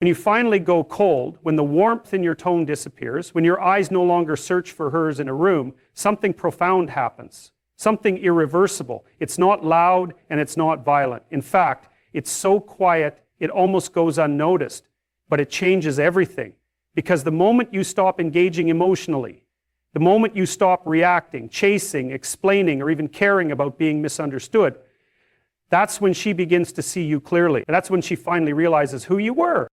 When you finally go cold, when the warmth in your tone disappears, when your eyes no longer search for hers in a room, something profound happens, something irreversible. It's not loud and it's not violent. In fact, it's so quiet it almost goes unnoticed, but it changes everything. Because the moment you stop engaging emotionally, the moment you stop reacting, chasing, explaining, or even caring about being misunderstood, that's when she begins to see you clearly. That's when she finally realizes who you were.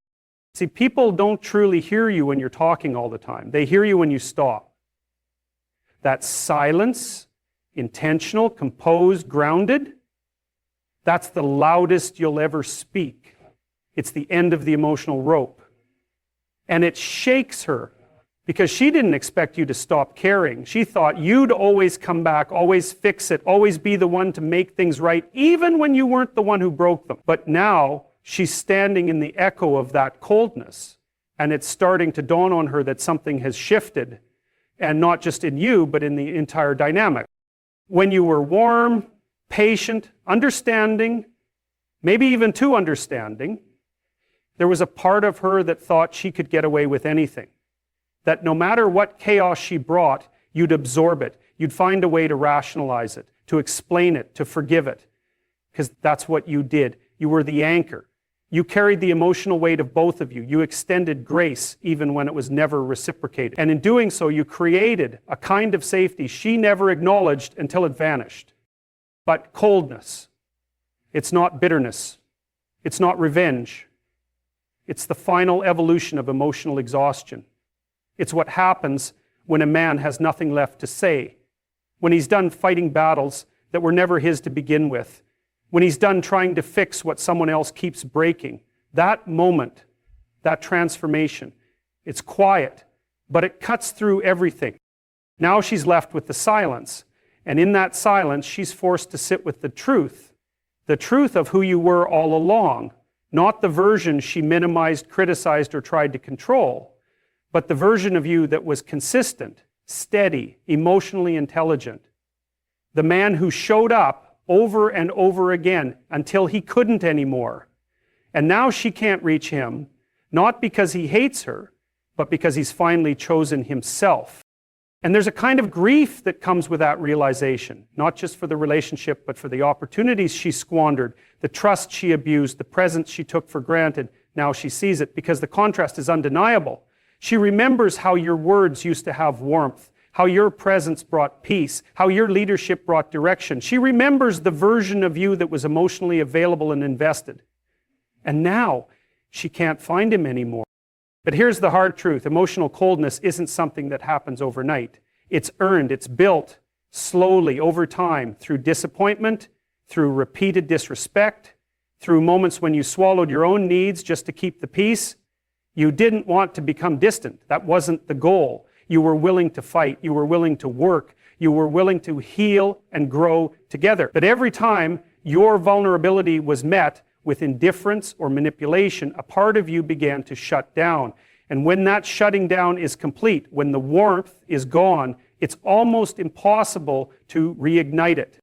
See, people don't truly hear you when you're talking all the time. They hear you when you stop. That silence, intentional, composed, grounded, that's the loudest you'll ever speak. It's the end of the emotional rope. And it shakes her because she didn't expect you to stop caring. She thought you'd always come back, always fix it, always be the one to make things right, even when you weren't the one who broke them. But now, she's standing in the echo of that coldness, and it's starting to dawn on her that something has shifted, and not just in you, but in the entire dynamic. When you were warm, patient, understanding, maybe even too understanding, there was a part of her that thought she could get away with anything. That no matter what chaos she brought, you'd absorb it. You'd find a way to rationalize it, to explain it, to forgive it, because that's what you did. You were the anchor. You carried the emotional weight of both of you. You extended grace even when it was never reciprocated. And in doing so, you created a kind of safety she never acknowledged until it vanished. But coldness, it's not bitterness. It's not revenge. It's the final evolution of emotional exhaustion. It's what happens when a man has nothing left to say, when he's done fighting battles that were never his to begin with, when he's done trying to fix what someone else keeps breaking. That moment, that transformation, it's quiet, but it cuts through everything. Now she's left with the silence, and in that silence, she's forced to sit with the truth of who you were all along, not the version she minimized, criticized, or tried to control, but the version of you that was consistent, steady, emotionally intelligent. The man who showed up over and over again until he couldn't anymore. And now she can't reach him, not because he hates her, but because he's finally chosen himself. And there's a kind of grief that comes with that realization, not just for the relationship, but for the opportunities she squandered, the trust she abused, the presence she took for granted. Now she sees it because the contrast is undeniable. She remembers how your words used to have warmth, how your presence brought peace, how your leadership brought direction. She remembers the version of you that was emotionally available and invested. And now she can't find him anymore. But here's the hard truth. Emotional coldness isn't something that happens overnight. It's earned, it's built slowly over time through disappointment, through repeated disrespect, through moments when you swallowed your own needs just to keep the peace. You didn't want to become distant. That wasn't the goal. You were willing to fight. You were willing to work. You were willing to heal and grow together. But every time your vulnerability was met with indifference or manipulation, a part of you began to shut down. And when that shutting down is complete, when the warmth is gone, it's almost impossible to reignite it.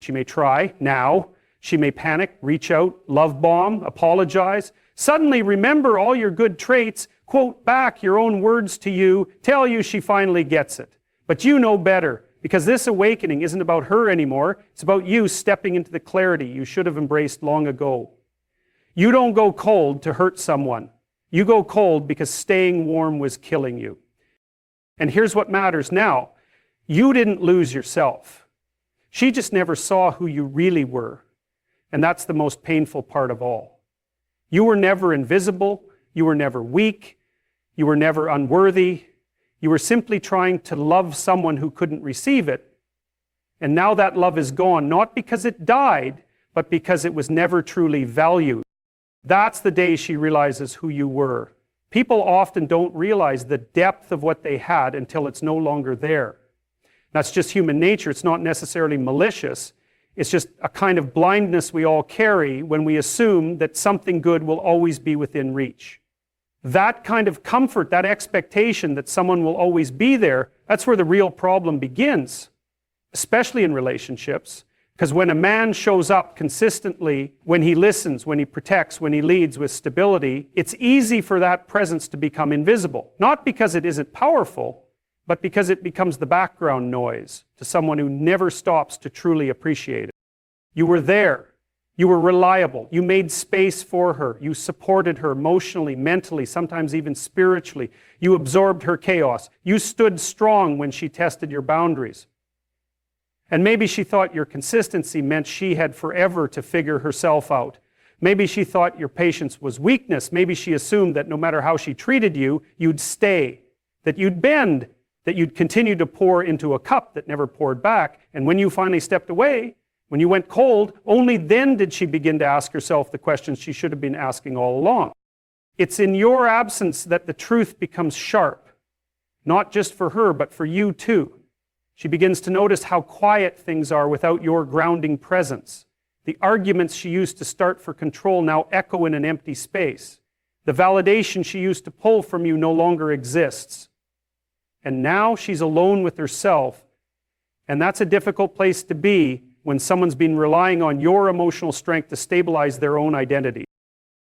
She may try now. She may panic, reach out, love bomb, apologize. Suddenly remember all your good traits, quote back your own words to you, tell you she finally gets it. But you know better, because this awakening isn't about her anymore. It's about you stepping into the clarity you should have embraced long ago. You don't go cold to hurt someone. You go cold because staying warm was killing you. And here's what matters now. You didn't lose yourself. She just never saw who you really were. And that's the most painful part of all. You were never invisible. You were never weak. You were never unworthy. You were simply trying to love someone who couldn't receive it. And now that love is gone, not because it died, but because it was never truly valued. That's the day she realizes who you were. People often don't realize the depth of what they had until it's no longer there. That's just human nature. It's not necessarily malicious. It's just a kind of blindness we all carry when we assume that something good will always be within reach. That kind of comfort, that expectation that someone will always be there, that's where the real problem begins, especially in relationships, Because when a man shows up consistently, when he listens, when he protects, when he leads with stability, it's easy for that presence to become invisible. Not because it isn't powerful, but because it becomes the background noise to someone who never stops to truly appreciate it. You were there. You were reliable. You made space for her. You supported her emotionally, mentally, sometimes even spiritually. You absorbed her chaos. You stood strong when she tested your boundaries. And maybe she thought your consistency meant she had forever to figure herself out. Maybe she thought your patience was weakness. Maybe she assumed that no matter how she treated you, you'd stay, that you'd bend, that you'd continue to pour into a cup that never poured back. And when you finally stepped away, when you went cold, only then did she begin to ask herself the questions she should have been asking all along. It's in your absence that the truth becomes sharp, not just for her, but for you too. She begins to notice how quiet things are without your grounding presence. The arguments she used to start for control now echo in an empty space. The validation she used to pull from you no longer exists. And now she's alone with herself. And that's a difficult place to be when someone's been relying on your emotional strength to stabilize their own identity.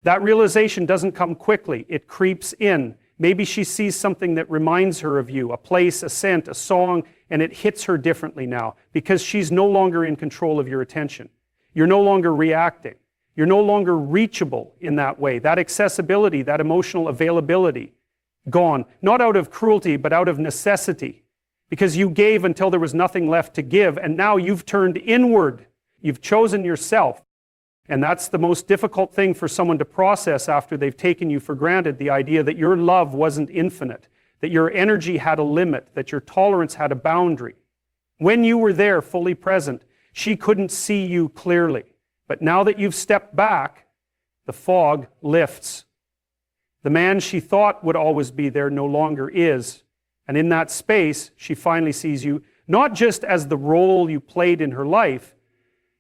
That realization doesn't come quickly. It creeps in. Maybe she sees something that reminds her of you, a place, a scent, a song, and it hits her differently now because she's no longer in control of your attention. You're no longer reacting. You're no longer reachable in that way. That accessibility, that emotional availability, gone. Not out of cruelty, but out of necessity. Because you gave until there was nothing left to give, and now you've turned inward. You've chosen yourself. And that's the most difficult thing for someone to process after they've taken you for granted, the idea that your love wasn't infinite, that your energy had a limit, that your tolerance had a boundary. When you were there, fully present, she couldn't see you clearly. But now that you've stepped back, the fog lifts. The man she thought would always be there no longer is. And in that space, she finally sees you not just as the role you played in her life,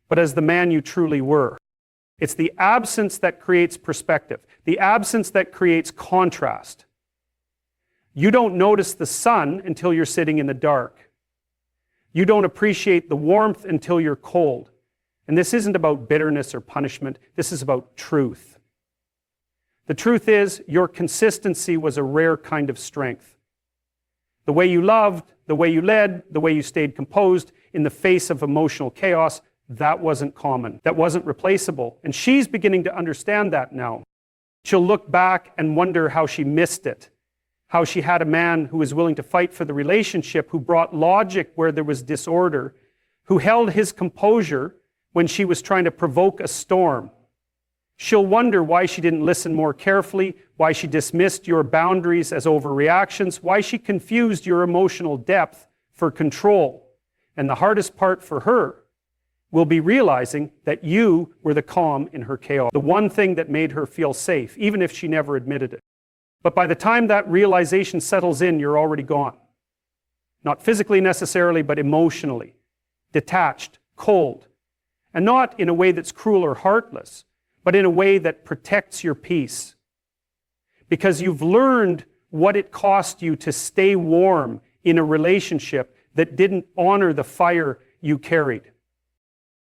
but as the man you truly were. It's the absence that creates perspective, the absence that creates contrast. You don't notice the sun until you're sitting in the dark. You don't appreciate the warmth until you're cold. And this isn't about bitterness or punishment. This is about truth. The truth is, your consistency was a rare kind of strength. The way you loved, the way you led, the way you stayed composed in the face of emotional chaos, that wasn't common. That wasn't replaceable. And she's beginning to understand that now. She'll look back and wonder how she missed it. How she had a man who was willing to fight for the relationship, who brought logic where there was disorder, who held his composure when she was trying to provoke a storm. She'll wonder why she didn't listen more carefully, why she dismissed your boundaries as overreactions, why she confused your emotional depth for control. And the hardest part for her will be realizing that you were the calm in her chaos, the one thing that made her feel safe, even if she never admitted it. But by the time that realization settles in, you're already gone. Not physically necessarily, but emotionally. Detached, cold. And not in a way that's cruel or heartless, but in a way that protects your peace. Because you've learned what it cost you to stay warm in a relationship that didn't honor the fire you carried.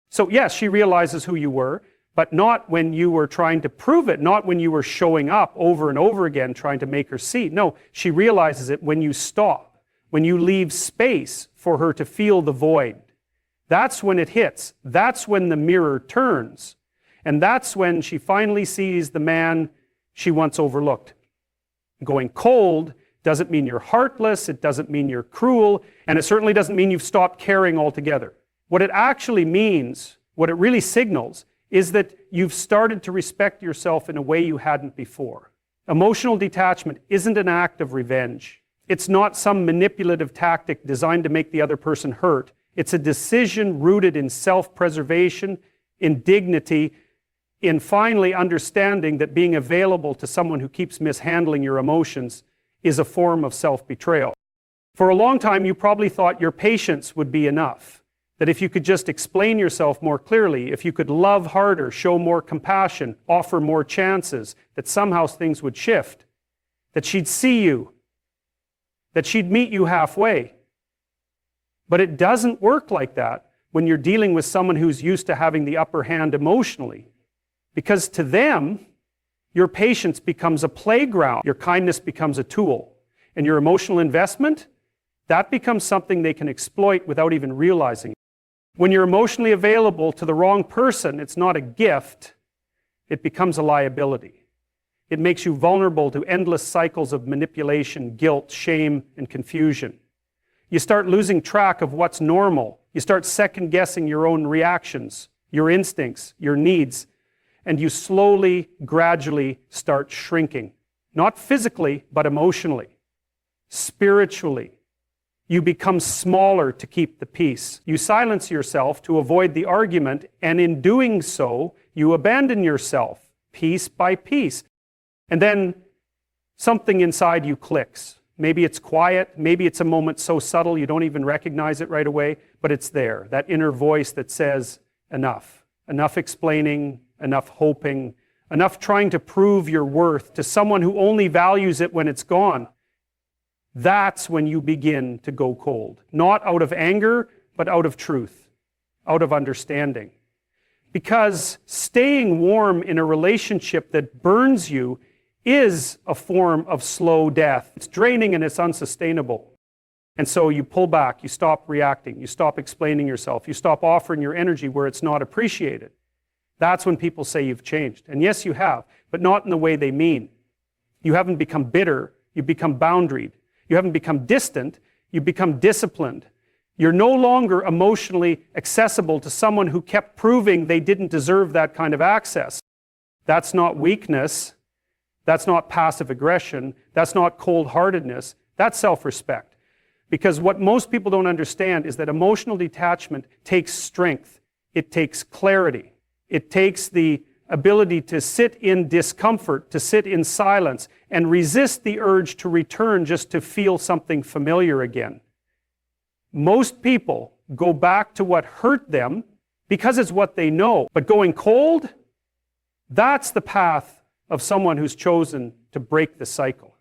So yes, she realizes who you were, but not when you were trying to prove it, not when you were showing up over and over again trying to make her see. No, she realizes it when you stop, when you leave space for her to feel the void. That's when it hits. That's when the mirror turns. And that's when she finally sees the man she once overlooked. Going cold doesn't mean you're heartless, it doesn't mean you're cruel, and it certainly doesn't mean you've stopped caring altogether. What it actually means, what it really signals, is that you've started to respect yourself in a way you hadn't before. Emotional detachment isn't an act of revenge. It's not some manipulative tactic designed to make the other person hurt. It's a decision rooted in self-preservation, in dignity, in finally understanding that being available to someone who keeps mishandling your emotions is a form of self-betrayal. For a long time, you probably thought your patience would be enough. That if you could just explain yourself more clearly, if you could love harder, show more compassion, offer more chances, that somehow things would shift. That she'd see you. That she'd meet you halfway. But it doesn't work like that, when you're dealing with someone who's used to having the upper hand emotionally. Because to them, your patience becomes a playground, your kindness becomes a tool, and your emotional investment, that becomes something they can exploit without even realizing it. When you're emotionally available to the wrong person, it's not a gift, it becomes a liability. It makes you vulnerable to endless cycles of manipulation, guilt, shame, and confusion. You start losing track of what's normal. You start second-guessing your own reactions, your instincts, your needs, and you slowly, gradually start shrinking. Not physically, but emotionally, spiritually. You become smaller to keep the peace. You silence yourself to avoid the argument, and in doing so, you abandon yourself, piece by piece. And then something inside you clicks. Maybe it's quiet, maybe it's a moment so subtle you don't even recognize it right away, but it's there, that inner voice that says, enough. Enough explaining, enough hoping, enough trying to prove your worth to someone who only values it when it's gone. That's when you begin to go cold. Not out of anger, but out of truth, out of understanding. Because staying warm in a relationship that burns you is a form of slow death. It's draining and it's unsustainable. And so you pull back, you stop reacting, you stop explaining yourself, you stop offering your energy where it's not appreciated. That's when people say you've changed. And yes, you have, but not in the way they mean. You haven't become bitter, you've become boundaried. You haven't become distant, you've become disciplined. You're no longer emotionally accessible to someone who kept proving they didn't deserve that kind of access. That's not weakness. That's not passive aggression. That's not cold-heartedness. That's self-respect. Because what most people don't understand is that emotional detachment takes strength. It takes clarity. It takes the ability to sit in discomfort, to sit in silence, and resist the urge to return just to feel something familiar again. Most people go back to what hurt them because it's what they know. But going cold, that's the path of someone who's chosen to break the cycle.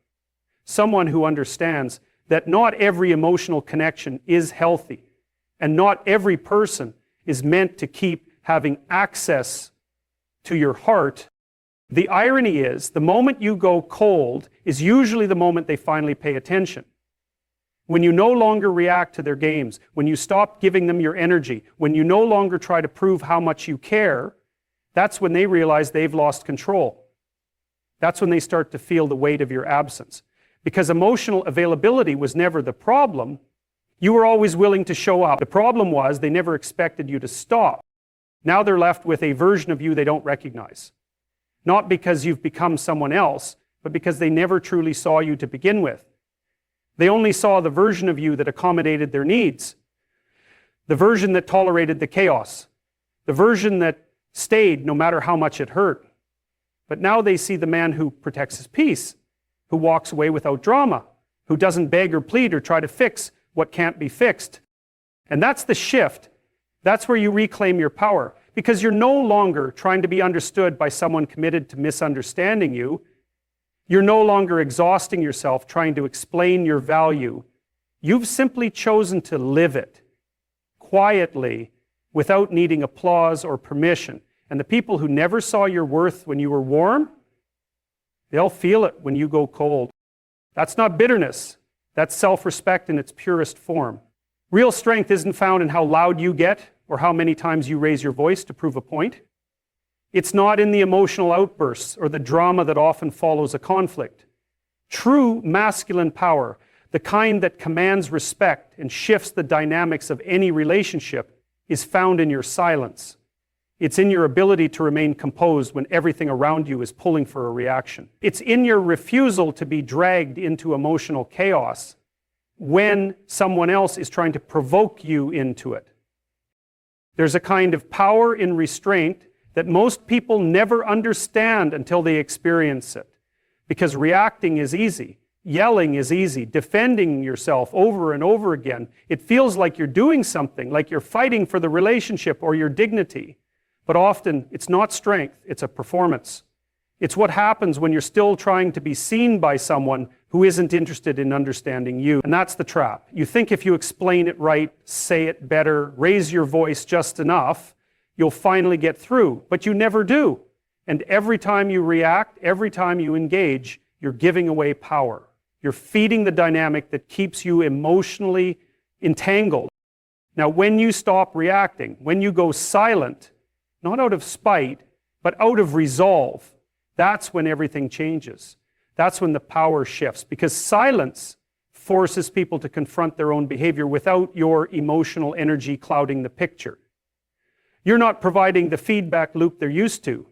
Someone who understands that not every emotional connection is healthy, and not every person is meant to keep having access to your heart. The irony is, the moment you go cold is usually the moment they finally pay attention. When you no longer react to their games, when you stop giving them your energy, when you no longer try to prove how much you care, that's when they realize they've lost control. That's when they start to feel the weight of your absence. Because emotional availability was never the problem. You were always willing to show up. The problem was they never expected you to stop. Now they're left with a version of you they don't recognize. Not because you've become someone else, but because they never truly saw you to begin with. They only saw the version of you that accommodated their needs. The version that tolerated the chaos. The version that stayed no matter how much it hurt. But now they see the man who protects his peace, who walks away without drama, who doesn't beg or plead or try to fix what can't be fixed. And that's the shift. That's where you reclaim your power, because you're no longer trying to be understood by someone committed to misunderstanding you. You're no longer exhausting yourself trying to explain your value. You've simply chosen to live it quietly without needing applause or permission. And the people who never saw your worth when you were warm, they'll feel it when you go cold. That's not bitterness. That's self-respect in its purest form. Real strength isn't found in how loud you get or how many times you raise your voice to prove a point. It's not in the emotional outbursts or the drama that often follows a conflict. True masculine power, the kind that commands respect and shifts the dynamics of any relationship, is found in your silence. It's in your ability to remain composed when everything around you is pulling for a reaction. It's in your refusal to be dragged into emotional chaos when someone else is trying to provoke you into it. There's a kind of power in restraint that most people never understand until they experience it. Because reacting is easy, yelling is easy, defending yourself over and over again. It feels like you're doing something, like you're fighting for the relationship or your dignity. But often, it's not strength, it's a performance. It's what happens when you're still trying to be seen by someone who isn't interested in understanding you. And that's the trap. You think if you explain it right, say it better, raise your voice just enough, you'll finally get through. But you never do. And every time you react, every time you engage, you're giving away power. You're feeding the dynamic that keeps you emotionally entangled. Now, when you stop reacting, when you go silent, not out of spite, but out of resolve, that's when everything changes. That's when the power shifts, because silence forces people to confront their own behavior without your emotional energy clouding the picture. You're not providing the feedback loop they're used to.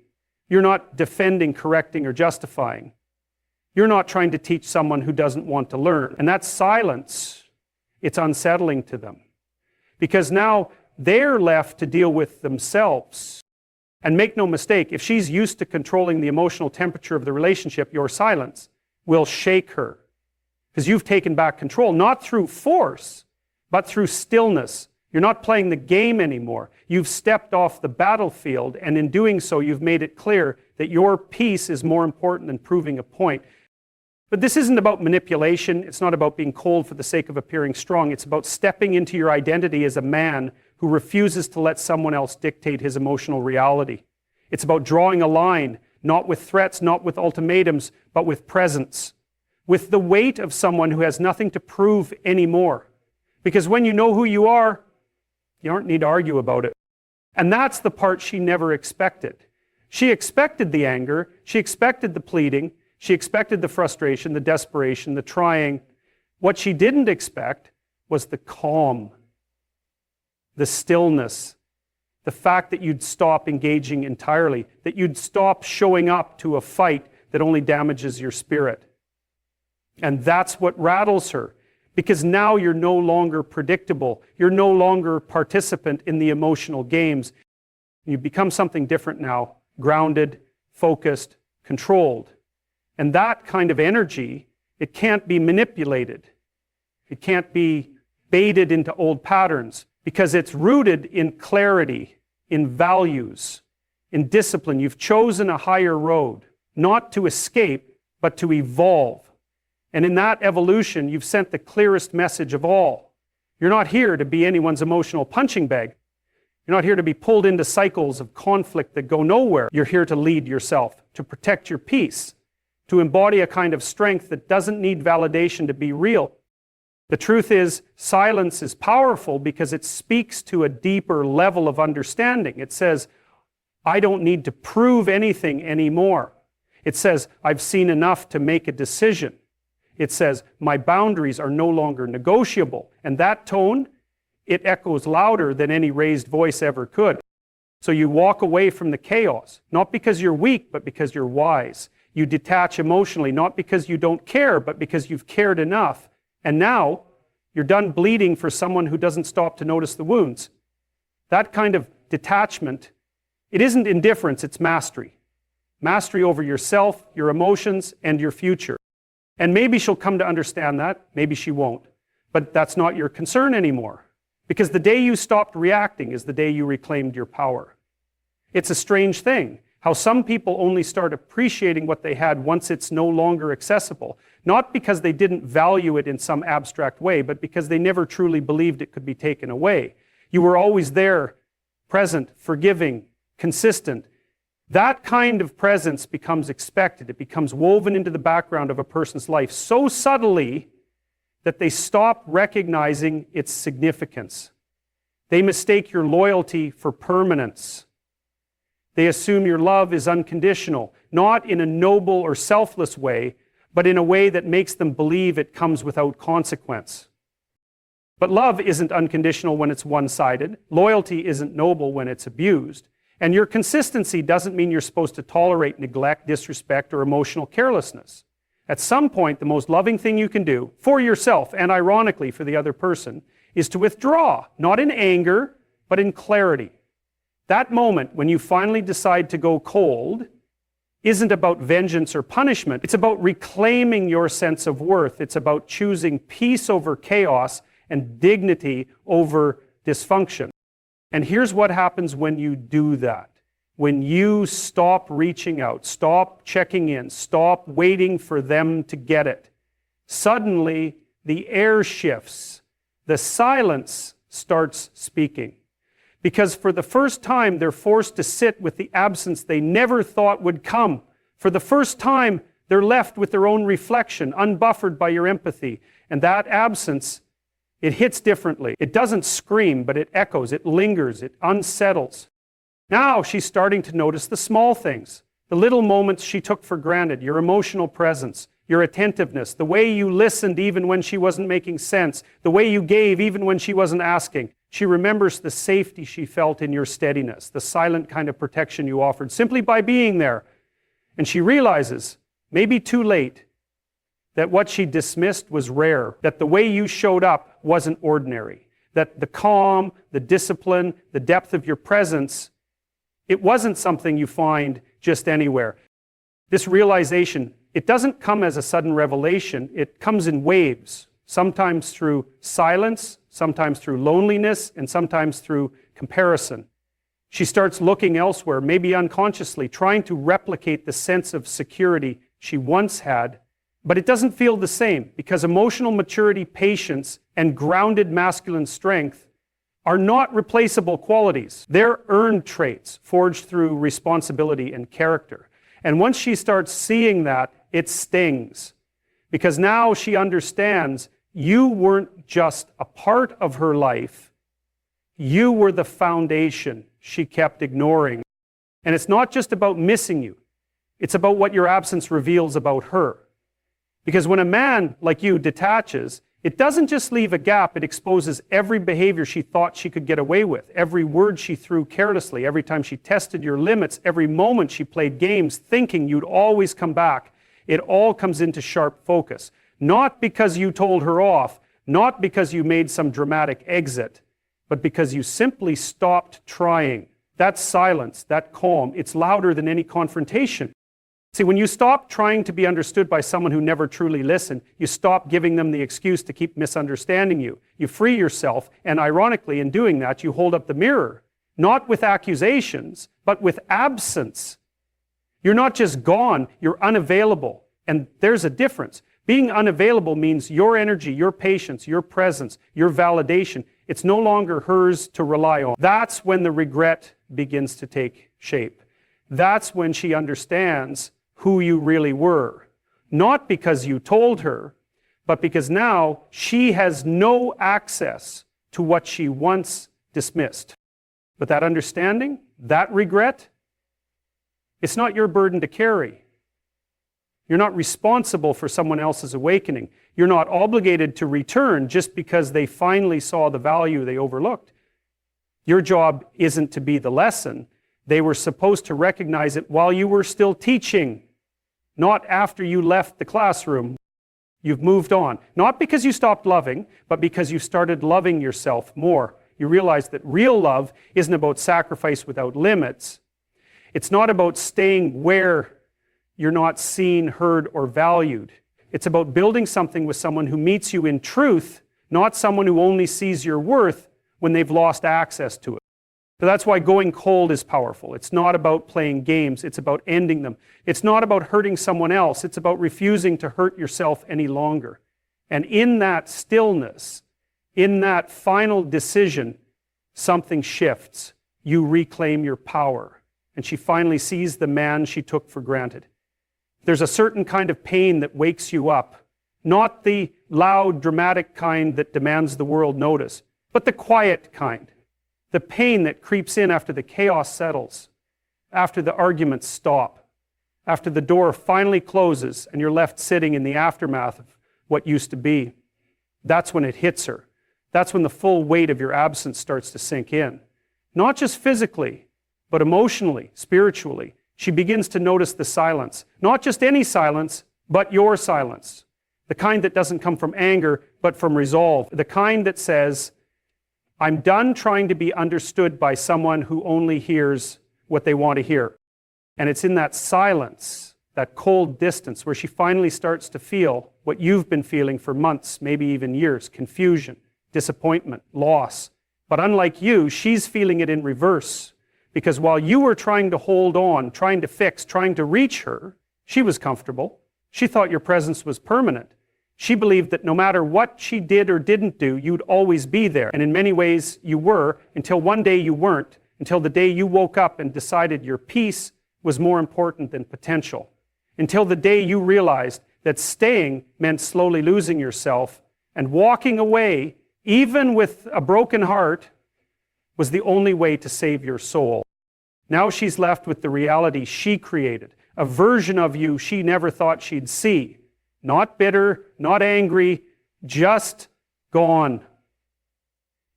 You're not defending, correcting, or justifying. You're not trying to teach someone who doesn't want to learn. And that silence, it's unsettling to them. Because now they're left to deal with themselves. And make no mistake, if she's used to controlling the emotional temperature of the relationship, your silence will shake her. Because you've taken back control, not through force, but through stillness. You're not playing the game anymore. You've stepped off the battlefield, and in doing so, you've made it clear that your peace is more important than proving a point. But this isn't about manipulation. It's not about being cold for the sake of appearing strong. It's about stepping into your identity as a man who refuses to let someone else dictate his emotional reality. It's about drawing a line, not with threats, not with ultimatums, but with presence, with the weight of someone who has nothing to prove anymore. Because when you know who you are, you don't need to argue about it. And that's the part she never expected. She expected the anger, she expected the pleading, she expected the frustration, the desperation, the trying. What she didn't expect was the calm, the stillness, the fact that you'd stop engaging entirely, that you'd stop showing up to a fight that only damages your spirit. And that's what rattles her, because now you're no longer predictable. You're no longer a participant in the emotional games. You become something different now, grounded, focused, controlled. And that kind of energy, it can't be manipulated. It can't be baited into old patterns, because it's rooted in clarity, in values, in discipline. You've chosen a higher road, not to escape, but to evolve. And in that evolution, you've sent the clearest message of all. You're not here to be anyone's emotional punching bag. You're not here to be pulled into cycles of conflict that go nowhere. You're here to lead yourself, to protect your peace, to embody a kind of strength that doesn't need validation to be real. The truth is, silence is powerful because it speaks to a deeper level of understanding. It says, I don't need to prove anything anymore. It says, I've seen enough to make a decision. It says, my boundaries are no longer negotiable. And that tone, it echoes louder than any raised voice ever could. So you walk away from the chaos, not because you're weak, but because you're wise. You detach emotionally, not because you don't care, but because you've cared enough. And now, you're done bleeding for someone who doesn't stop to notice the wounds. That kind of detachment, it isn't indifference, it's mastery. Mastery over yourself, your emotions, and your future. And maybe she'll come to understand that, maybe she won't. But that's not your concern anymore. Because the day you stopped reacting is the day you reclaimed your power. It's a strange thing, how some people only start appreciating what they had once it's no longer accessible. Not because they didn't value it in some abstract way, but because they never truly believed it could be taken away. You were always there, present, forgiving, consistent. That kind of presence becomes expected. It becomes woven into the background of a person's life so subtly that they stop recognizing its significance. They mistake your loyalty for permanence. They assume your love is unconditional, not in a noble or selfless way, but in a way that makes them believe it comes without consequence. But love isn't unconditional when it's one-sided. Loyalty isn't noble when it's abused. And your consistency doesn't mean you're supposed to tolerate neglect, disrespect, or emotional carelessness. At some point, the most loving thing you can do for yourself, and ironically for the other person, is to withdraw, not in anger, but in clarity. That moment when you finally decide to go cold isn't about vengeance or punishment. It's about reclaiming your sense of worth. It's about choosing peace over chaos and dignity over dysfunction. And here's what happens when you do that. When you stop reaching out, stop checking in, stop waiting for them to get it. Suddenly, the air shifts. The silence starts speaking. Because for the first time, they're forced to sit with the absence they never thought would come. For the first time, they're left with their own reflection, unbuffered by your empathy. And that absence, it hits differently. It doesn't scream, but it echoes, it lingers, it unsettles. Now she's starting to notice the small things, the little moments she took for granted, your emotional presence, your attentiveness, the way you listened even when she wasn't making sense, the way you gave even when she wasn't asking. She remembers the safety she felt in your steadiness, the silent kind of protection you offered simply by being there. And she realizes, maybe too late, that what she dismissed was rare, that the way you showed up wasn't ordinary, that the calm, the discipline, the depth of your presence, it wasn't something you find just anywhere. This realization, it doesn't come as a sudden revelation, it comes in waves, sometimes through silence, sometimes through loneliness, and sometimes through comparison. She starts looking elsewhere, maybe unconsciously, trying to replicate the sense of security she once had, but it doesn't feel the same because emotional maturity, patience, and grounded masculine strength are not replaceable qualities. They're earned traits forged through responsibility and character. And once she starts seeing that, it stings. Because now she understands you weren't just a part of her life, you were the foundation she kept ignoring. And it's not just about missing you, it's about what your absence reveals about her. Because when a man like you detaches, it doesn't just leave a gap, it exposes every behavior she thought she could get away with, every word she threw carelessly, every time she tested your limits, every moment she played games thinking you'd always come back. It all comes into sharp focus. Not because you told her off, not because you made some dramatic exit, but because you simply stopped trying. That silence, that calm, it's louder than any confrontation. See, when you stop trying to be understood by someone who never truly listened, you stop giving them the excuse to keep misunderstanding you. You free yourself, and ironically, in doing that, you hold up the mirror, not with accusations, but with absence. You're not just gone, you're unavailable. And there's a difference. Being unavailable means your energy, your patience, your presence, your validation, it's no longer hers to rely on. That's when the regret begins to take shape. That's when she understands who you really were. Not because you told her, but because now she has no access to what she once dismissed. But that understanding, that regret, it's not your burden to carry. You're not responsible for someone else's awakening. You're not obligated to return just because they finally saw the value they overlooked. Your job isn't to be the lesson. They were supposed to recognize it while you were still teaching, not after you left the classroom. You've moved on. Not because you stopped loving, but because you started loving yourself more. You realize that real love isn't about sacrifice without limits. It's not about staying where you're not seen, heard, or valued. It's about building something with someone who meets you in truth, not someone who only sees your worth when they've lost access to it. So that's why going cold is powerful. It's not about playing games, it's about ending them. It's not about hurting someone else, it's about refusing to hurt yourself any longer. And in that stillness, in that final decision, something shifts. You reclaim your power. And she finally sees the man she took for granted. There's a certain kind of pain that wakes you up, not the loud, dramatic kind that demands the world notice, but the quiet kind. The pain that creeps in after the chaos settles, after the arguments stop, after the door finally closes and you're left sitting in the aftermath of what used to be. That's when it hits her. That's when the full weight of your absence starts to sink in. Not just physically, but emotionally, spiritually. She begins to notice the silence. Not just any silence, but your silence. The kind that doesn't come from anger, but from resolve. The kind that says, I'm done trying to be understood by someone who only hears what they want to hear. And it's in that silence, that cold distance, where she finally starts to feel what you've been feeling for months, maybe even years: confusion, disappointment, loss. But unlike you, she's feeling it in reverse. Because while you were trying to hold on, trying to fix, trying to reach her, she was comfortable. She thought your presence was permanent. She believed that no matter what she did or didn't do, you'd always be there. And in many ways you were, until one day you weren't, until the day you woke up and decided your peace was more important than potential. Until the day you realized that staying meant slowly losing yourself, and walking away, even with a broken heart, was the only way to save your soul. Now she's left with the reality she created, a version of you she never thought she'd see. Not bitter, not angry, just gone.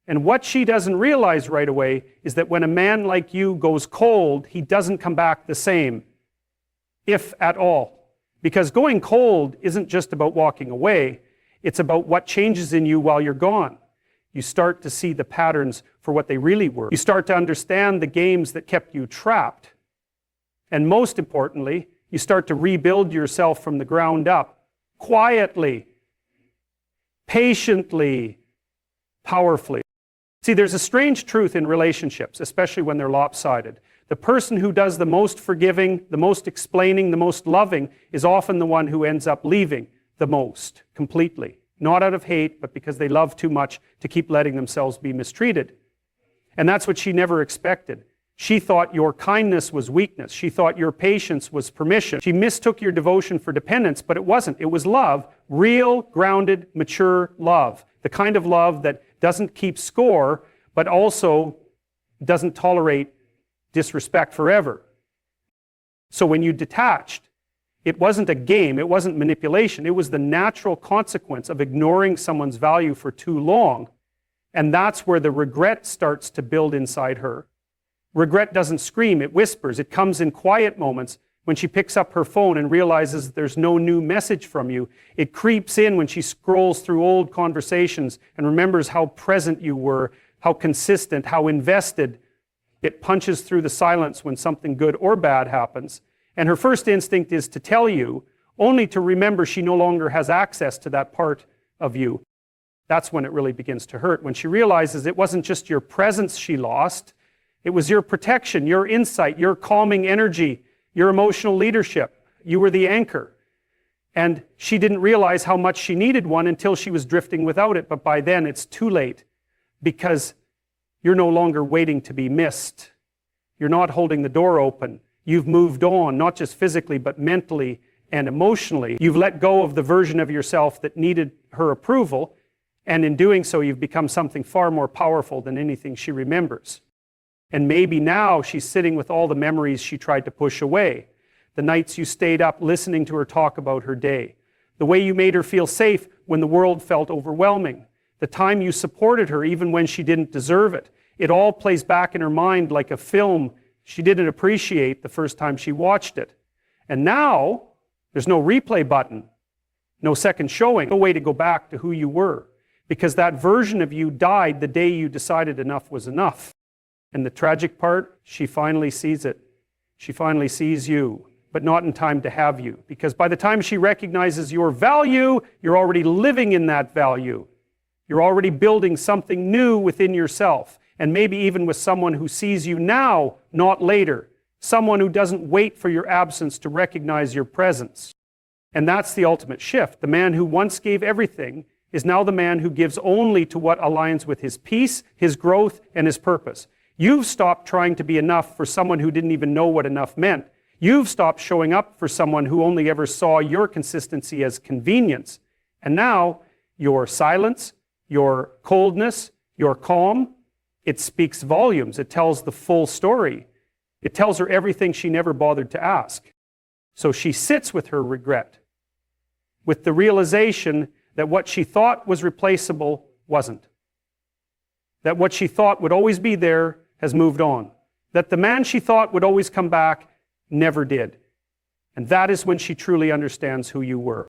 And what she doesn't realize right away is that when a man like you goes cold, he doesn't come back the same, if at all. Because going cold isn't just about walking away, it's about what changes in you while you're gone. You start to see the patterns for what they really were. You start to understand the games that kept you trapped. And most importantly, you start to rebuild yourself from the ground up. Quietly, patiently, powerfully. See, there's a strange truth in relationships, especially when they're lopsided. The person who does the most forgiving, the most explaining, the most loving is often the one who ends up leaving the most, completely. Not out of hate, but because they love too much to keep letting themselves be mistreated. And that's what she never expected. She thought your kindness was weakness. She thought your patience was permission. She mistook your devotion for dependence, but it wasn't. It was love, real, grounded, mature love. The kind of love that doesn't keep score, but also doesn't tolerate disrespect forever. So when you detached, it wasn't a game, it wasn't manipulation, it was the natural consequence of ignoring someone's value for too long. And that's where the regret starts to build inside her. Regret doesn't scream, it whispers. It comes in quiet moments when she picks up her phone and realizes there's no new message from you. It creeps in when she scrolls through old conversations and remembers how present you were, how consistent, how invested. It punches through the silence when something good or bad happens. And her first instinct is to tell you, only to remember she no longer has access to that part of you. That's when it really begins to hurt. When she realizes it wasn't just your presence she lost, it was your protection, your insight, your calming energy, your emotional leadership. You were the anchor. And she didn't realize how much she needed one until she was drifting without it. But by then it's too late, because you're no longer waiting to be missed. You're not holding the door open. You've moved on, not just physically, but mentally and emotionally. You've let go of the version of yourself that needed her approval. And in doing so, you've become something far more powerful than anything she remembers. And maybe now she's sitting with all the memories she tried to push away. The nights you stayed up listening to her talk about her day. The way you made her feel safe when the world felt overwhelming. The time you supported her even when she didn't deserve it. It all plays back in her mind like a film she didn't appreciate the first time she watched it. And now, there's no replay button. No second showing. No way to go back to who you were. Because that version of you died the day you decided enough was enough. And the tragic part, she finally sees it. She finally sees you, but not in time to have you. Because by the time she recognizes your value, you're already living in that value. You're already building something new within yourself. And maybe even with someone who sees you now, not later. Someone who doesn't wait for your absence to recognize your presence. And that's the ultimate shift. The man who once gave everything is now the man who gives only to what aligns with his peace, his growth, and his purpose. You've stopped trying to be enough for someone who didn't even know what enough meant. You've stopped showing up for someone who only ever saw your consistency as convenience. And now, your silence, your coldness, your calm, it speaks volumes. It tells the full story. It tells her everything she never bothered to ask. So she sits with her regret, with the realization that what she thought was replaceable wasn't. That what she thought would always be there has moved on. That the man she thought would always come back never did. And that is when she truly understands who you were.